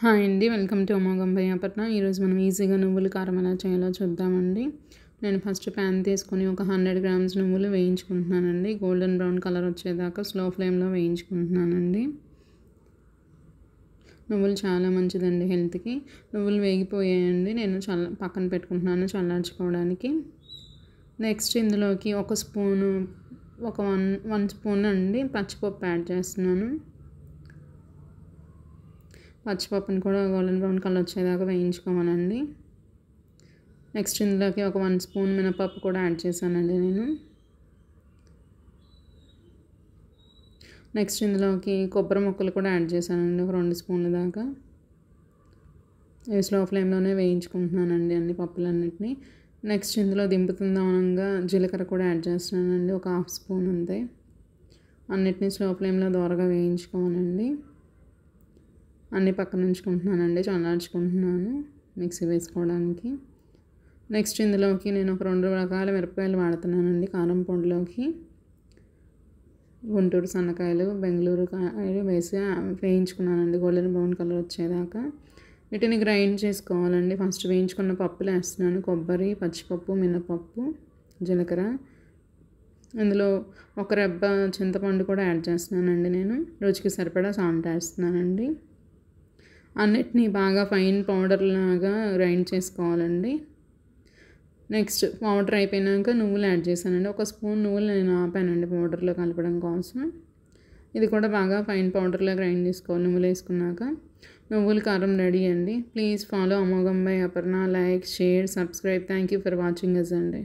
Hi అండి. Welcome to అమోఘం బయ్యాపట్నం. ఈరోజు మనం ఈజీగా నువ్వుల కారం ఎలా చేయాలో చూద్దామండి. నేను ఫస్ట్ ప్యాన్ తీసుకొని ఒక 100 గ్రామ్స్ నువ్వులు వేయించుకుంటున్నానండి. గోల్డెన్ బ్రౌన్ కలర్ వచ్చేదాకా స్లో ఫ్లేమ్లో వేయించుకుంటున్నానండి. నువ్వులు చాలా మంచిదండి హెల్త్కి. నువ్వులు వేగిపోయాయండి. నేను పక్కన పెట్టుకుంటున్నాను చల్లార్చుకోవడానికి. నెక్స్ట్ ఇందులోకి ఒక స్పూను వన్ స్పూన్ అండి పచ్చిపప్పు యాడ్ చేస్తున్నాను. పచ్చిపప్పుని కూడా గోల్డెన్ బ్రౌన్ కలర్ వచ్చేదాకా వేయించుకోవాలండి. నెక్స్ట్ ఇందులోకి ఒక 1 స్పూన్ మినపప్పు కూడా యాడ్ చేశానండి నేను. నెక్స్ట్ ఇందులోకి కొబ్బరి ముక్కలు కూడా యాడ్ చేశానండి ఒక 2 స్పూన్ల దాకా. ఇవి స్లో ఫ్లేమ్లోనే వేయించుకుంటున్నానండి అన్ని పప్పులన్నిటిని. నెక్స్ట్ ఇందులో దింపుతుందనంగా జీలకర్ర కూడా యాడ్ చేస్తున్నానండి ఒక 1/2 స్పూన్ అంతే. అన్నిటినీ స్లో ఫ్లేమ్లో దోరగా వేయించుకోవాలండి. అన్నీ పక్కన ఉంచుకుంటున్నానండి, చల్లార్చుకుంటున్నాను మిక్సీ వేసుకోవడానికి. నెక్స్ట్ ఇందులోకి నేను ఒక 2 రకాల మిరపకాయలు వాడుతున్నానండి కారం పొడిలోకి. గుంటూరు సన్నకాయలు, బెంగళూరు కాయలు వేసి వేయించుకున్నానండి గోల్డెన్ బ్రౌన్ కలర్ వచ్చేదాకా. వీటిని గ్రైండ్ చేసుకోవాలండి. ఫస్ట్ వేయించుకున్న పప్పులు వేస్తున్నాను. కొబ్బరి, పచ్చిపప్పు, మినపప్పు, జీలకర్ర. ఇందులో ఒక రెబ్బ చింతపండు కూడా యాడ్ చేస్తున్నానండి నేను. రుచికి సరిపడా సాల్ట్ వేస్తున్నానండి. అన్నిటినీ బాగా ఫైన్ పౌడర్ లాగా గ్రైండ్ చేసుకోవాలండి. నెక్స్ట్ పౌడర్ అయిపోయాక నువ్వులు యాడ్ చేశానండి. ఒక స్పూన్ నువ్వులు నేను ఆపానండి పౌడర్లో కలపడం కోసం. ఇది కూడా బాగా ఫైన్ పౌడర్లా గ్రైండ్ చేసుకోవాలి. నువ్వులు వేసుకున్నాక నువ్వుల కారం రెడీ అండి. ప్లీజ్ ఫాలో అమోఘం by Aparna. Like, share, subscribe. Thank you for watching us అండి.